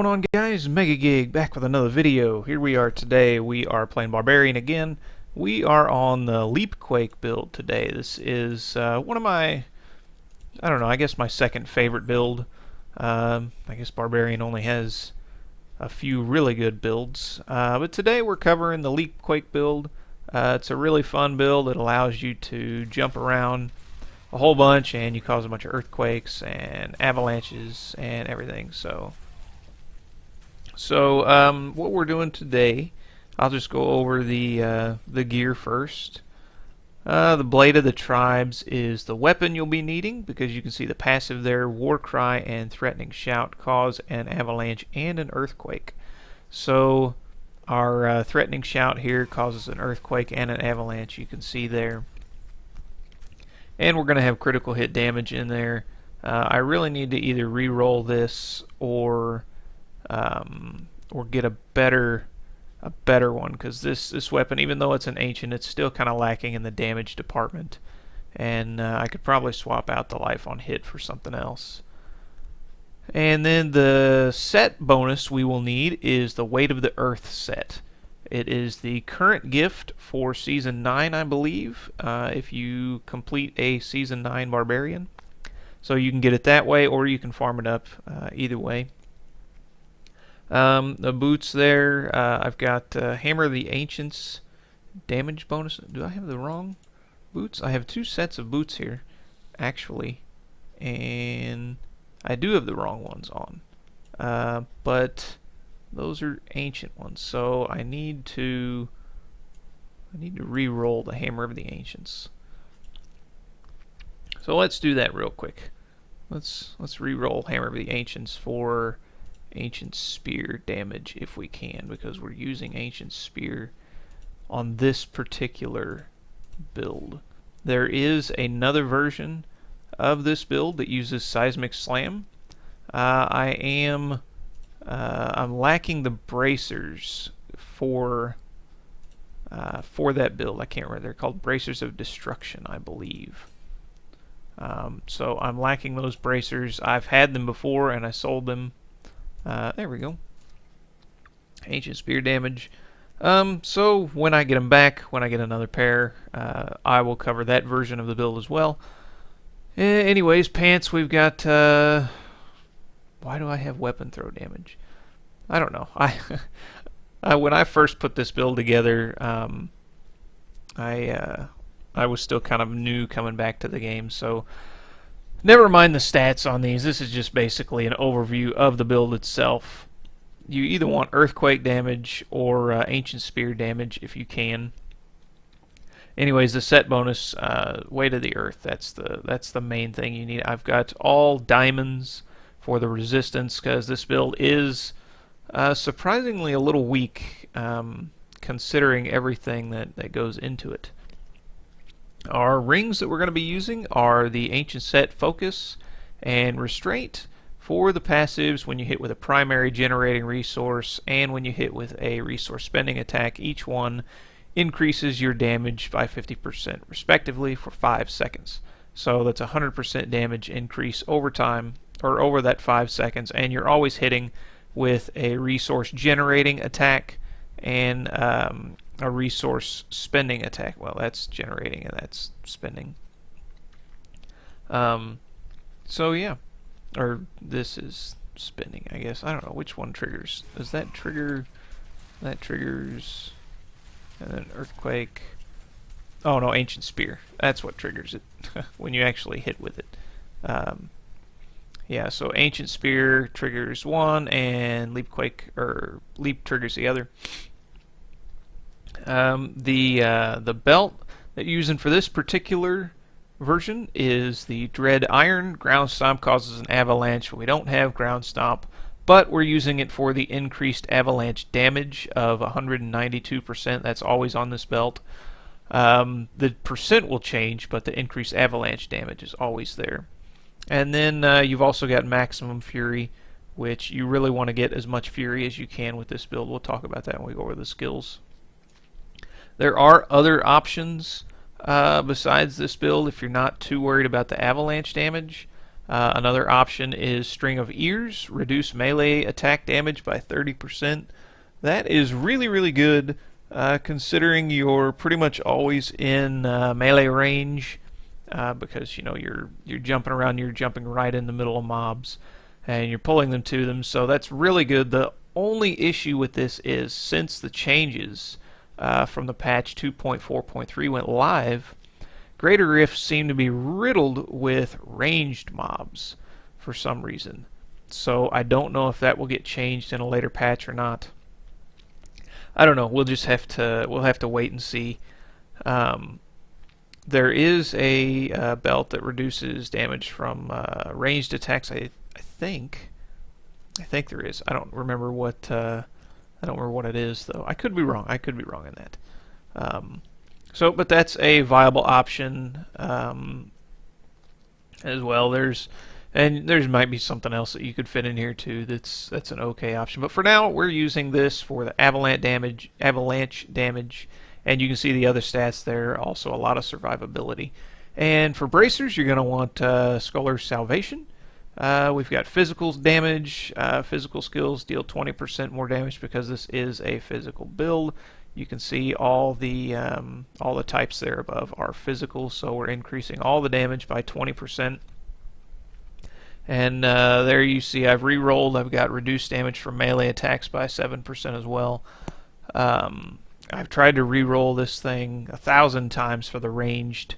going on, guys? Mega Gig back with another video. Here we are today. We are playing Barbarian again. We are on the Leapquake build today. This is one of my, I don't know, I guess my second favorite build. I guess Barbarian only has a few really good builds. But today we're covering the Leapquake build. It's a really fun build. It allows you to jump around a whole bunch and you cause a bunch of earthquakes and avalanches and everything. So what we're doing today, I'll just go over the gear first. The Blade of the Tribes is the weapon you'll be needing, because you can see the passive there. War Cry and Threatening Shout cause an avalanche and an earthquake. So our Threatening Shout here causes an earthquake and an avalanche, you can see there. And we're going to have critical hit damage in there. I really need to either re-roll this or get a better one, because this weapon, even though it's an ancient, it's still kind of lacking in the damage department, and I could probably swap out the life on hit for something else. And then the set bonus we will need is the Weight of the Earth set. It is the current gift for Season 9, I believe, if you complete a Season 9 Barbarian. So you can get it that way, or you can farm it up either way. The boots there, I've got Hammer of the Ancients damage bonus. Do I have the wrong boots? I have two sets of boots here, actually, and I do have the wrong ones on. But those are ancient ones, so I need to re-roll the Hammer of the Ancients. So let's do that real quick. Let's re-roll Hammer of the Ancients for Ancient Spear damage if we can, because we're using Ancient Spear on this particular build. There is another version of this build that uses Seismic Slam. I'm lacking the bracers for that build. I can't remember. They're called Bracers of Destruction, I believe. So I'm lacking those bracers. I've had them before and I sold them. There we go. Ancient Spear damage. So when I get them back, when I get another pair, I will cover that version of the build as well. Anyways, pants, we've got... why do I have weapon throw damage? I don't know. When I first put this build together, I was still kind of new coming back to the game, so never mind the stats on these. This is just basically an overview of the build itself. You either want earthquake damage or ancient spear damage if you can. Anyways, the set bonus, Weight of the Earth. That's the main thing you need. I've got all diamonds for the resistance, because this build is surprisingly a little weak, considering everything that goes into it. Our rings that we're going to be using are the Ancient Set Focus and Restraint for the passives when you hit with a primary generating resource and when you hit with a resource spending attack. Each one increases your damage by 50% respectively for 5 seconds. So that's 100% damage increase over time, or over that 5 seconds, and you're always hitting with a resource generating attack and a resource spending attack. Well, that's generating and that's spending. So yeah, or this is spending, I guess. I don't know which one triggers. Does that trigger? That triggers, and then earthquake. Oh no, Ancient Spear. That's what triggers it when you actually hit with it. Yeah, so Ancient Spear triggers one, and Leapquake or Leap triggers the other. The belt that you're using for this particular version is the Dread Iron. Ground Stomp causes an avalanche. We don't have Ground Stomp, but we're using it for the increased avalanche damage of 192%. That's always on this belt. The percent will change, but the increased avalanche damage is always there. And then you've also got Maximum Fury, which you really want to get as much Fury as you can with this build. We'll talk about that when we go over the skills. There are other options besides this build if you're not too worried about the avalanche damage. Another option is String of Ears, reduce melee attack damage by 30%. That is really, really good, considering you're pretty much always in melee range, because you're jumping around, you're jumping right in the middle of mobs, and you're pulling them to them. So that's really good. The only issue with this is since the changes from the patch 2.4.3 went live, Greater Rifts seem to be riddled with ranged mobs for some reason. So I don't know if that will get changed in a later patch or not. I don't know. We'll have to wait and see. There is a belt that reduces damage from ranged attacks. I think there is. I don't remember what it is though. I could be wrong. I could be wrong in that. But that's a viable option as well. There might be something else that you could fit in here too. That's an okay option. But for now, we're using this for the avalanche damage, and you can see the other stats there. Also, a lot of survivability. And for bracers, you're going to want Scholar's Salvation. We've got physical damage. Physical skills deal 20% more damage because this is a physical build. You can see all the types there above are physical, so we're increasing all the damage by 20%. And there you see I've re-rolled. I've got reduced damage from melee attacks by 7% as well. I've tried to re-roll this thing 1,000 times for the ranged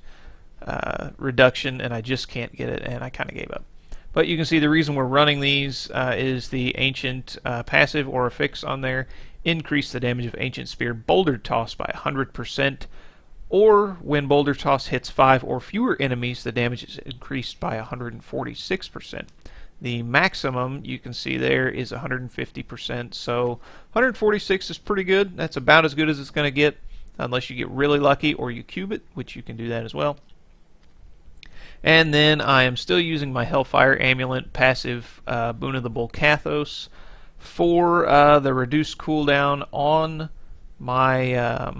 reduction, and I just can't get it, and I kind of gave up. But you can see the reason we're running these is the Ancient passive or a fix on there. Increase the damage of Ancient Spear Boulder Toss by 100%, or when Boulder Toss hits 5 or fewer enemies, the damage is increased by 146%. The maximum you can see there is 150%, so 146 is pretty good. That's about as good as it's going to get, unless you get really lucky or you cube it, which you can do that as well. And then I am still using my Hellfire Amulet passive Boon of the Bull Kathos for the reduced cooldown on my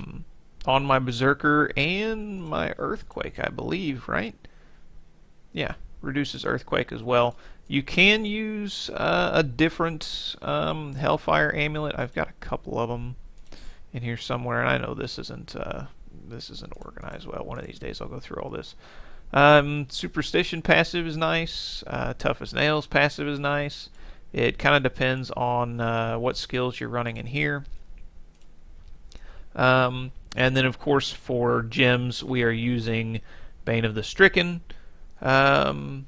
Berserker and my Earthquake, I believe, right? Yeah, reduces Earthquake as well. You can use a different Hellfire Amulet. I've got a couple of them in here somewhere, and I know this isn't organized well. One of these days I'll go through all this. Superstition passive is nice. Tough as Nails passive is nice. It kind of depends on what skills you're running in here. And then, of course, for gems, we are using Bane of the Stricken and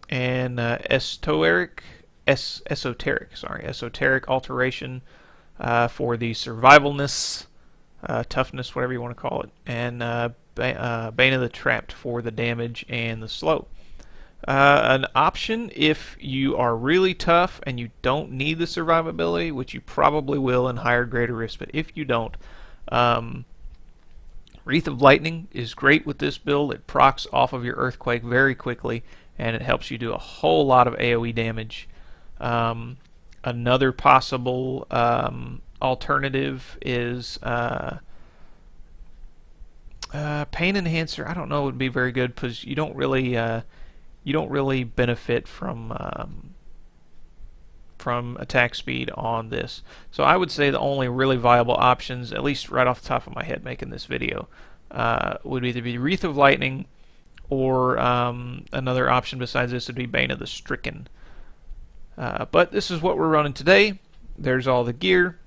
Esoteric Alteration for the survivalness, toughness, whatever you want to call it, and Bane of the Trapped for the damage and the slow. An option if you are really tough and you don't need the survivability, which you probably will in higher greater risk, but if you don't, Wreath of Lightning is great with this build. It procs off of your Earthquake very quickly, and it helps you do a whole lot of AoE damage. Another possible alternative is Pain Enhancer. I don't know, it would be very good because you don't really benefit from attack speed on this. So I would say the only really viable options, at least right off the top of my head making this video, would either be Wreath of Lightning or another option besides this would be Bane of the Stricken. But this is what we're running today. There's all the gear.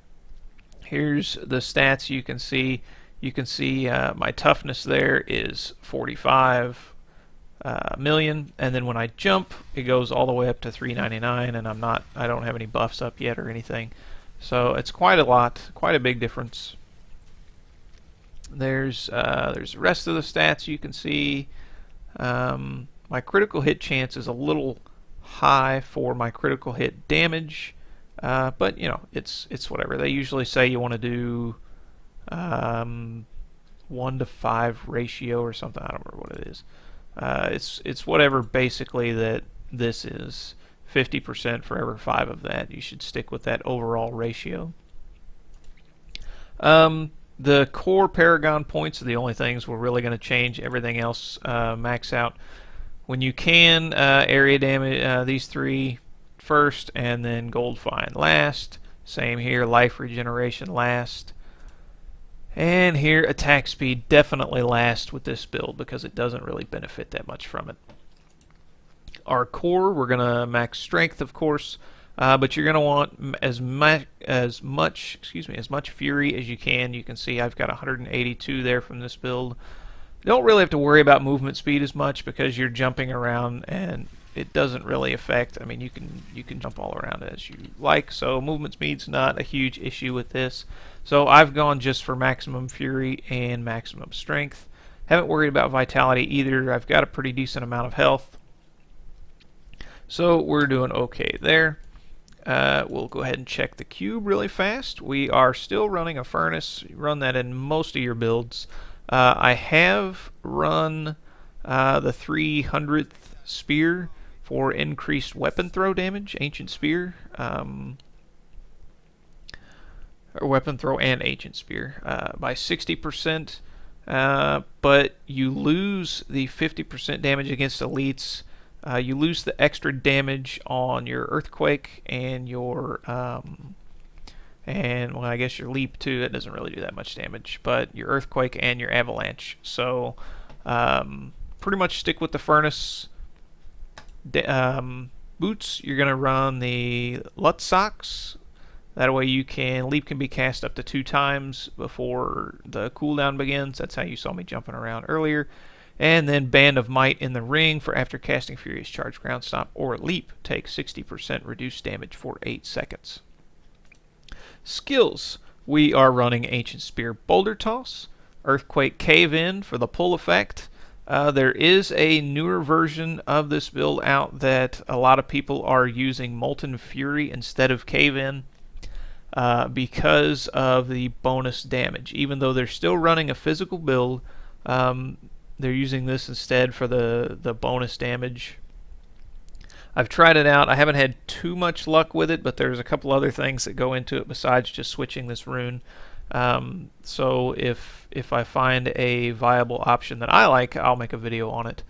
Here's the stats you can see. You can see my toughness there is 45 million, and then when I jump it goes all the way up to 399, and I don't have any buffs up yet or anything, so it's quite a big difference. There's the rest of the stats you can see. My critical hit chance is a little high for my critical hit damage, but you know, it's whatever. They usually say you want to do 1 to 5 ratio or something. I don't remember what it is. It's whatever basically that this is. 50% for every 5 of that. You should stick with that overall ratio. The core Paragon points are the only things we're really going to change. Everything else max out. When you can, area damage, these three first, and then gold fine last. Same here, life regeneration last. And here, attack speed definitely last with this build because it doesn't really benefit that much from it. Our core, we're going to max strength, of course, but you're going to want as much fury as you can. You can see I've got 182 there from this build. You don't really have to worry about movement speed as much because you're jumping around and it doesn't really affect. I mean, you can jump all around as you like, so movement speed's not a huge issue with this. So I've gone just for maximum fury and maximum strength. Haven't worried about vitality either. I've got a pretty decent amount of health, so we're doing okay there. We'll go ahead and check the cube really fast. We are still running a furnace. You run that in most of your builds. I have run the 300th spear for increased weapon throw damage, ancient spear, or weapon throw and ancient spear by 60%, but you lose the 50% damage against elites. You lose the extra damage on your earthquake and your well, I guess your leap too. It doesn't really do that much damage, but your earthquake and your avalanche. So pretty much stick with the furnace. Boots, you're gonna run the Lut socks. That way leap can be cast up to 2 times before the cooldown begins. That's how you saw me jumping around earlier. And then Band of Might in the ring for after casting Furious Charge, Ground Stomp, or Leap. Take 60% reduced damage for 8 seconds. Skills. We are running Ancient Spear Boulder Toss, Earthquake Cave In for the pull effect. There is a newer version of this build out that a lot of people are using Molten Fury instead of Cave In because of the bonus damage. Even though they're still running a physical build, they're using this instead for the bonus damage. I've tried it out. I haven't had too much luck with it, but there's a couple other things that go into it besides just switching this rune. So if I find a viable option that I like, I'll make a video on it.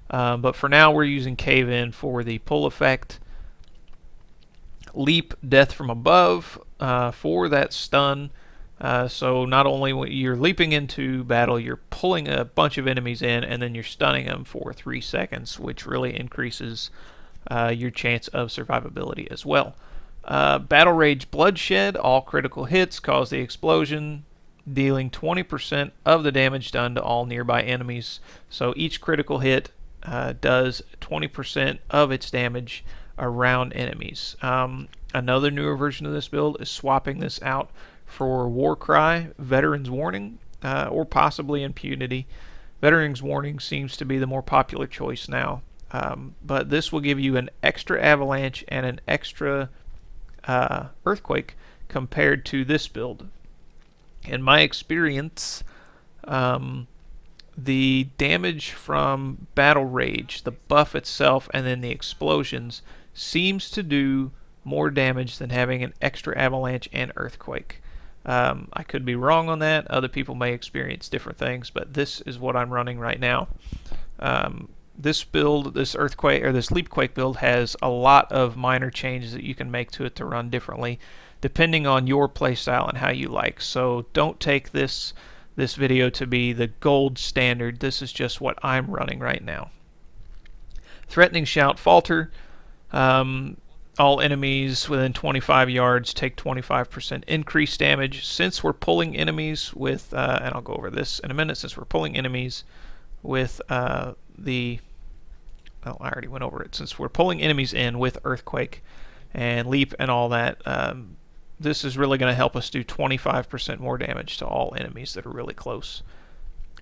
But for now, we're using Cave In for the pull effect. Leap, Death from Above for that stun. So not only when you're leaping into battle, you're pulling a bunch of enemies in, and then you're stunning them for 3 seconds, which really increases your chance of survivability as well. Battle Rage Bloodshed, all critical hits cause the explosion, dealing 20% of the damage done to all nearby enemies. So each critical hit does 20% of its damage around enemies. Another newer version of this build is swapping this out for Warcry, Veteran's Warning, or possibly Impunity. Veteran's Warning seems to be the more popular choice now. But this will give you an extra avalanche and an extra earthquake compared to this build. In my experience, the damage from Battle Rage, the buff itself, and then the explosions seems to do more damage than having an extra avalanche and earthquake. I could be wrong on that. Other people may experience different things, but this is what I'm running right now. This build, this earthquake or this leapquake build, has a lot of minor changes that you can make to it to run differently, depending on your playstyle and how you like. So don't take this video to be the gold standard. This is just what I'm running right now. Threatening Shout, Falter. All enemies within 25 yards take 25% increased damage. Since we're pulling enemies with, and I'll go over this in a minute, since we're pulling enemies with I already went over it. Since we're pulling enemies in with Earthquake and Leap and all that, this is really going to help us do 25% more damage to all enemies that are really close.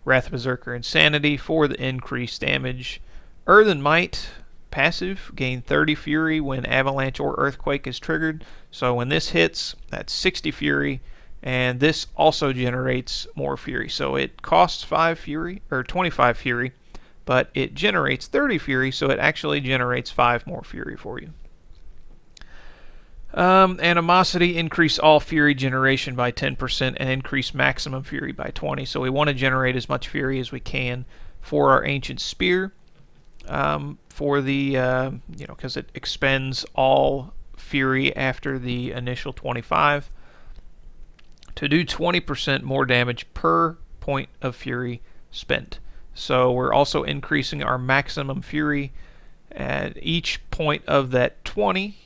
Wrath of Berserker, Insanity for the increased damage. Earthen Might, passive, gain 30 Fury when Avalanche or Earthquake is triggered. So when this hits, that's 60 Fury, and this also generates more Fury. So it costs 5 Fury, or 25 Fury, but it generates 30 Fury, so it actually generates 5 more Fury for you. Animosity, increase all Fury generation by 10% and increase maximum Fury by 20. So we want to generate as much Fury as we can for our Ancient Spear. for the, because it expends all Fury after the initial 25 to do 20% more damage per point of Fury spent. So we're also increasing our maximum Fury at each point of that 20,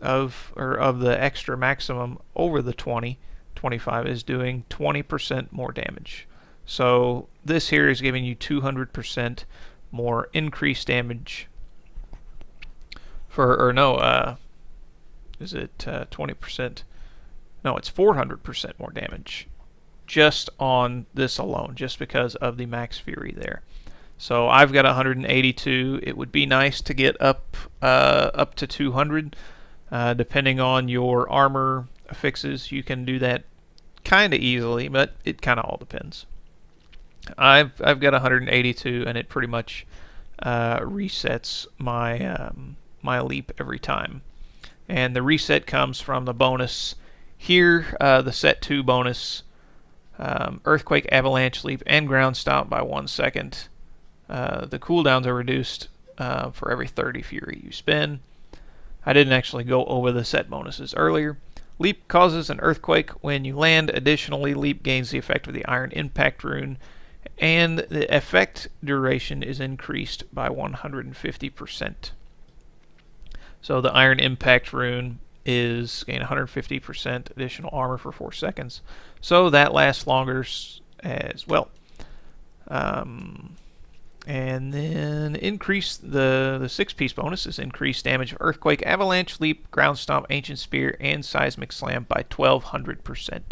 of the extra maximum over the 25 is doing 20% more damage. So this here is giving you 200% more increased damage is it 20%? No, it's 400% more damage just on this alone, just because of the max Fury there. So I've got 182. It would be nice to get up to 200, depending on your armor fixes. You can do that kind of easily, but it kind of all depends. I've got 182, and it pretty much resets my leap every time. And the reset comes from the bonus here, the set 2 bonus, Earthquake, Avalanche, Leap, and Ground Stomp by 1 second. The cooldowns are reduced for every 30 Fury you spend. I didn't actually go over the set bonuses earlier. Leap causes an earthquake when you land. Additionally, Leap gains the effect of the Iron Impact rune, and the effect duration is increased by 150%. So the Iron Impact rune is gain 150% additional armor for 4 seconds. So that lasts longer as well. And then increase the 6-piece bonus is increased damage of Earthquake, Avalanche, Leap, Ground Stomp, Ancient Spear, and Seismic Slam by 1200%.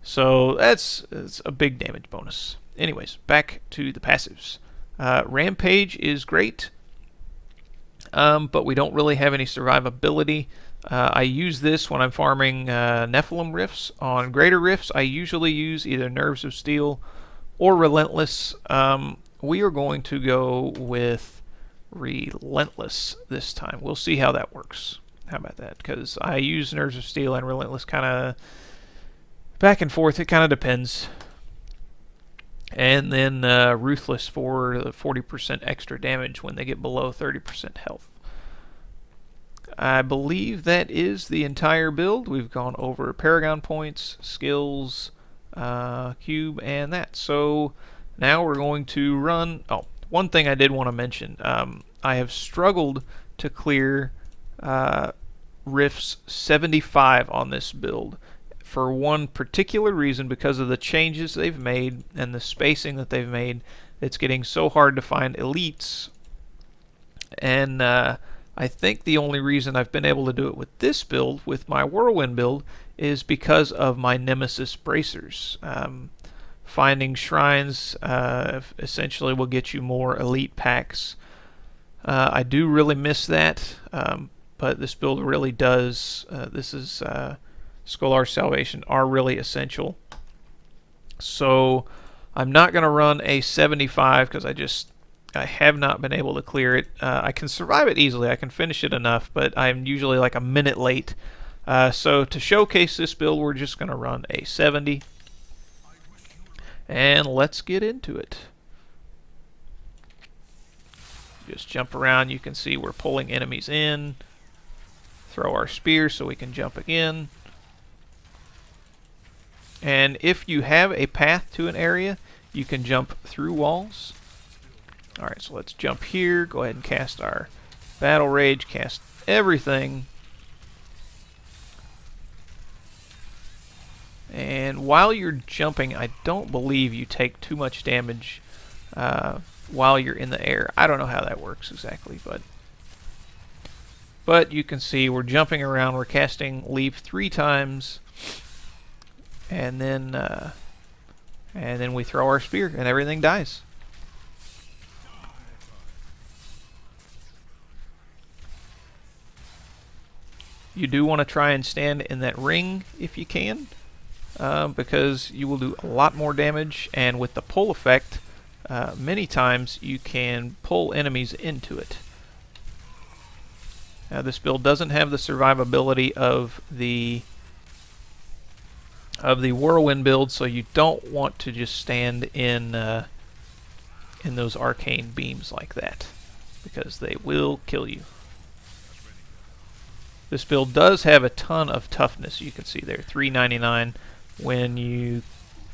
So that's a big damage bonus. Anyways, back to the passives. Rampage is great, but we don't really have any survivability. I use this when I'm farming Nephilim Rifts. On Greater Rifts, I usually use either Nerves of Steel or Relentless. We are going to go with Relentless this time. We'll see how that works. How about that? Because I use Nerves of Steel and Relentless kind of back and forth. It kind of depends. And then Ruthless for the 40% extra damage when they get below 30% health. I believe that is the entire build. We've gone over Paragon points, skills, cube, and that. So now we're going to run... Oh, one thing I did want to mention. I have struggled to clear Rifts 75 on this build for one particular reason, because of the changes they've made and the spacing that they've made. It's getting so hard to find elites. And I think the only reason I've been able to do it with this build, with my Whirlwind build, is because of my Nemesis bracers. Finding shrines essentially will get you more elite packs. I do really miss that, but this build really does. This is Scholar Salvation are really essential. So I'm not going to run a 75 because I have not been able to clear it. I can survive it easily. I can finish it enough, but I'm usually like a minute late. So to showcase this build, we're just going to run a 70. And let's get into it. Just jump around. You can see we're pulling enemies in. Throw our spear so we can jump again. And if you have a path to an area, you can jump through walls. Alright, so let's jump here. Go ahead and cast our Battle Rage. Cast everything. And while you're jumping, I don't believe you take too much damage while you're in the air. I don't know how that works exactly, but you can see we're jumping around. We're casting Leap 3 times, and then we throw our spear, and everything dies. You do want to try and stand in that ring if you can. Because you will do a lot more damage, and with the pull effect, many times you can pull enemies into it. Now this build doesn't have the survivability of the Whirlwind build, so you don't want to just stand in those arcane beams like that. because they will kill you. This build does have a ton of toughness. You can see there, 399. When you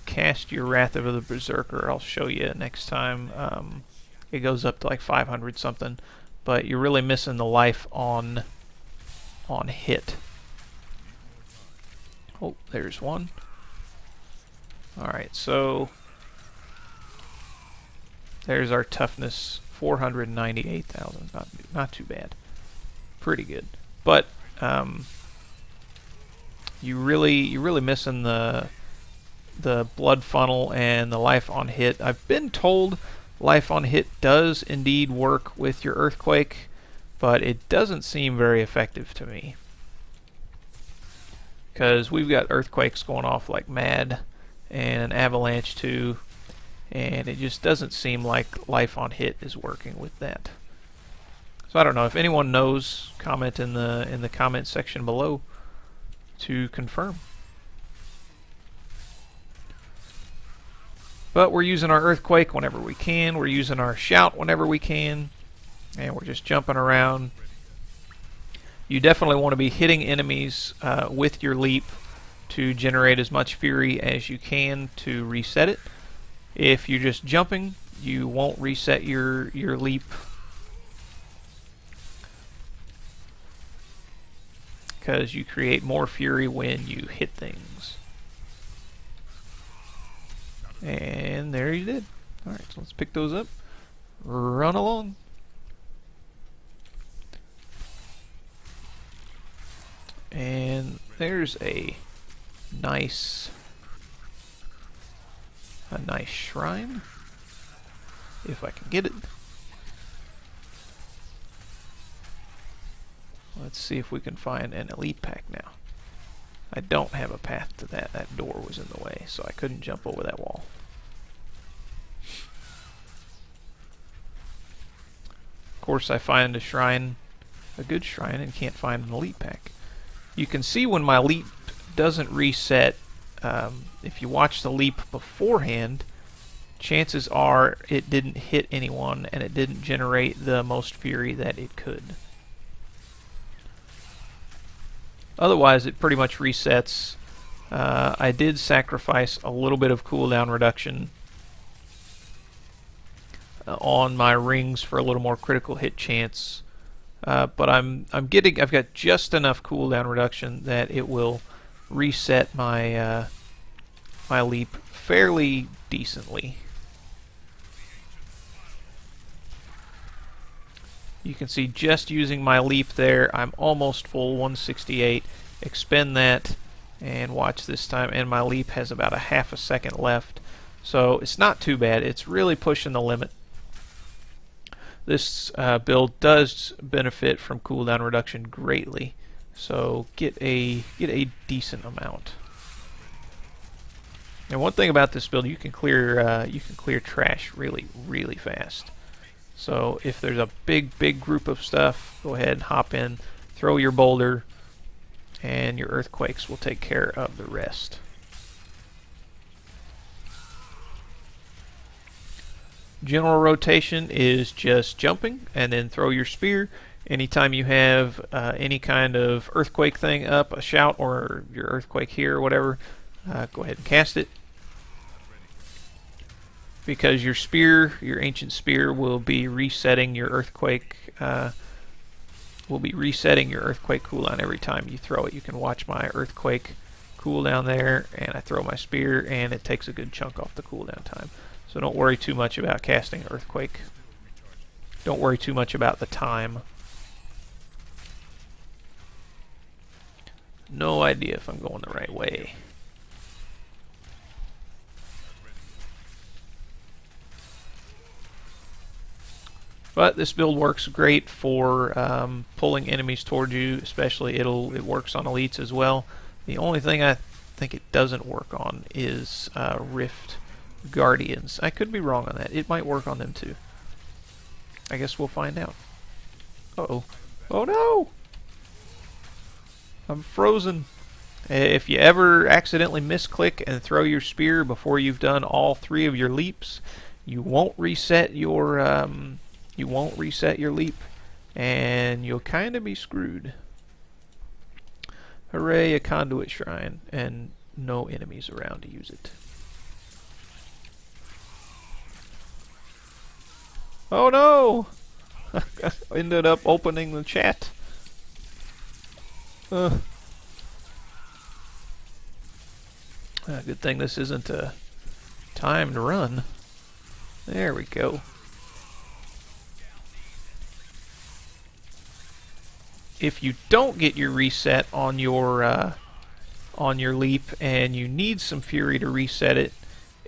cast your Wrath of the Berserker, I'll show you next time. It goes up to like 500 something, but you're really missing the life on hit. Oh, there's one. Alright, so there's our toughness, 498,000. Not too bad. Pretty good. But you're really missing the blood funnel and the life on hit. I've been told life on hit does indeed work with your earthquake, but it doesn't seem very effective to me, because we've got earthquakes going off like mad and avalanche too, and it just doesn't seem like life on hit is working with that. So I don't know if anyone knows. Comment in the comment section below to confirm. But we're using our earthquake whenever we can. We're using our shout whenever we can, and we're just jumping around. You definitely want to be hitting enemies with your leap to generate as much fury as you can to reset it. If you're just jumping, you won't reset your leap, because you create more fury when you hit things. And there you did. Alright, so let's pick those up. Run along. And there's a nice shrine, if I can get it. Let's see if we can find an elite pack now. I don't have a path to that. That door was in the way, so I couldn't jump over that wall. Of course, I find a shrine, a good shrine, and can't find an elite pack. You can see when my leap doesn't reset. If you watch the leap beforehand, chances are it didn't hit anyone and it didn't generate the most fury that it could. Otherwise, it pretty much resets. I did sacrifice a little bit of cooldown reduction on my rings for a little more critical hit chance, but I've got just enough cooldown reduction that it will reset my my leap fairly decently. You can see just using my leap there, I'm almost full, 168. Expend that, and watch this time, and my leap has about a half a second left. So it's not too bad. It's really pushing the limit. This build does benefit from cooldown reduction greatly, so get a decent amount. And one thing about this build, you can clear trash really fast. So if there's a big group of stuff, go ahead and hop in, throw your boulder, and your earthquakes will take care of the rest. General rotation is just jumping and then throw your spear. Anytime you have any kind of earthquake thing up, a shout or your earthquake here or whatever, go ahead and cast it. Because your spear, your ancient spear, will be resetting your earthquake. Cooldown every time you throw it. You can watch my earthquake cooldown there, and I throw my spear, and it takes a good chunk off the cooldown time. So don't worry too much about casting earthquake. Don't worry too much about the time. No idea if I'm going the right way. But this build works great for pulling enemies towards you, especially it works on elites as well. The only thing I think it doesn't work on is Rift Guardians. I could be wrong on that. It might work on them too. I guess we'll find out. Uh-oh. Oh no! I'm frozen. If you ever accidentally misclick and throw your spear before you've done all 3 of your leaps, you won't reset your you won't reset your leap, and you'll kind of be screwed. Hooray, a conduit shrine, and no enemies around to use it. Oh no! Ended up opening the chat. Good thing this isn't a timed run. There we go. If you don't get your reset on your leap and you need some fury to reset it,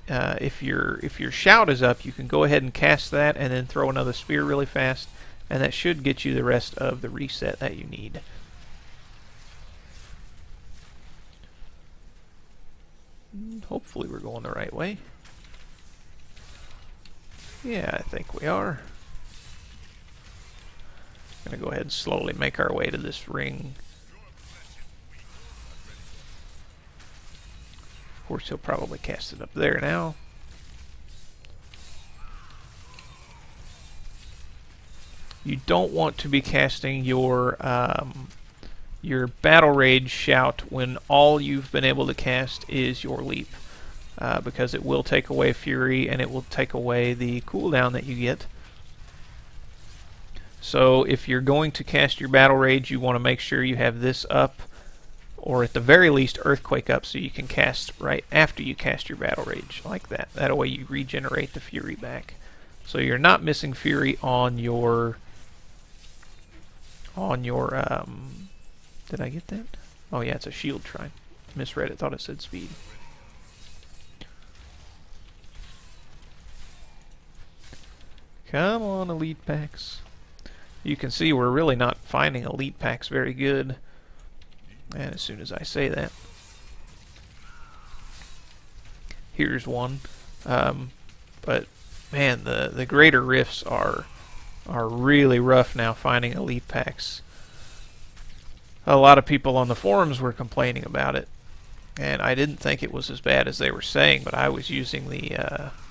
if your shout is up, you can go ahead and cast that and then throw another spear really fast, and that should get you the rest of the reset that you need. Hopefully we're going the right way. Yeah, I think we are. Gonna go ahead and slowly make our way to this ring. Of course, he'll probably cast it up there now. You don't want to be casting your battle rage shout when all you've been able to cast is your leap, because it will take away fury and it will take away the cooldown that you get. So if you're going to cast your battle rage, you want to make sure you have this up, or at the very least earthquake up, so you can cast right after you cast your battle rage, like that. That way you regenerate the fury back. So you're not missing fury on your did I get that? Oh yeah, it's a shield shrine. Misread it, thought it said speed. Come on, elite packs. You can see we're really not finding elite packs very good. And as soon as I say that, here's one. But man, the greater rifts are really rough now finding elite packs. A lot of people on the forums were complaining about it, and I didn't think it was as bad as they were saying. But I was using the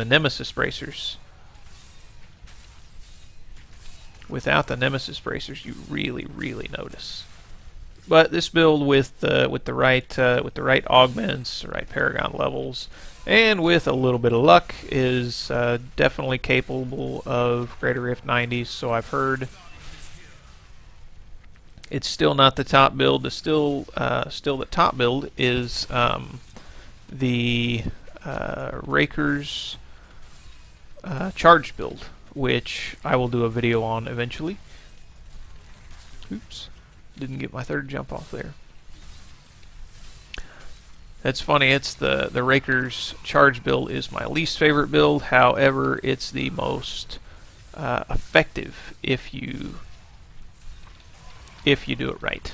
Nemesis bracers. Without the Nemesis bracers, you really notice. But this build with the right augments, the right Paragon levels, and with a little bit of luck, is definitely capable of Greater Rift 90s. So I've heard. It's still not the top build. Still the top build is the Raker's charged build, which I will do a video on eventually. Oops, didn't get my third jump off there. That's funny, it's the Raker's charge build is my least favorite build. However, it's the most effective if you do it right.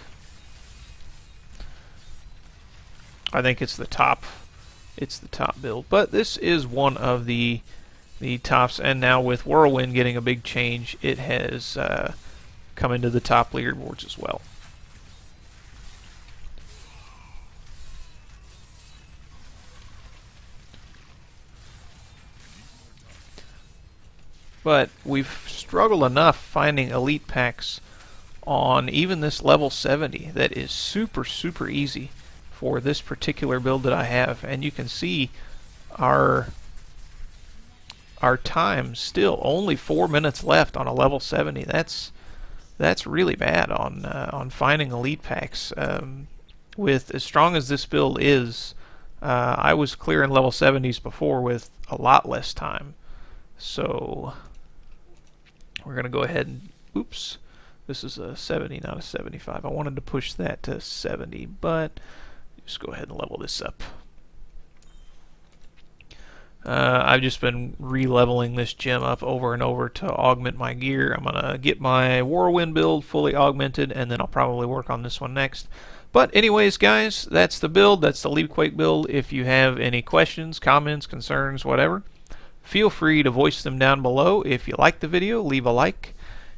I think it's the top build, but this is one of the tops, and now with Whirlwind getting a big change, it has come into the top leaderboards as well. But we've struggled enough finding elite packs on even this level 70 that is super easy for this particular build that I have, and you can see our time still only 4 minutes left on a level 70. That's really bad on finding elite packs. With as strong as this build is, I was clearing level 70s before with a lot less time. So we're gonna go ahead and oops. This is a 70, not a 75. I wanted to push that to 70, but just go ahead and level this up. I've just been re-leveling this gem up over and over to augment my gear. I'm going to get my Whirlwind build fully augmented, and then I'll probably work on this one next. But anyways, guys, that's the build. That's the Leapquake build. If you have any questions, comments, concerns, whatever, feel free to voice them down below. If you like the video, leave a like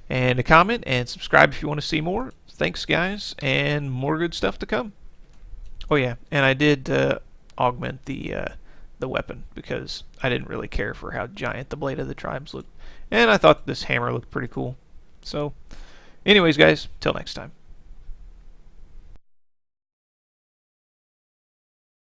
and a comment, and subscribe if you want to see more. Thanks, guys, and more good stuff to come. Oh yeah, and I did augment the the weapon because I didn't really care for how giant the Blade of the Tribes looked. And I thought this hammer looked pretty cool. So, anyways, guys, till next time.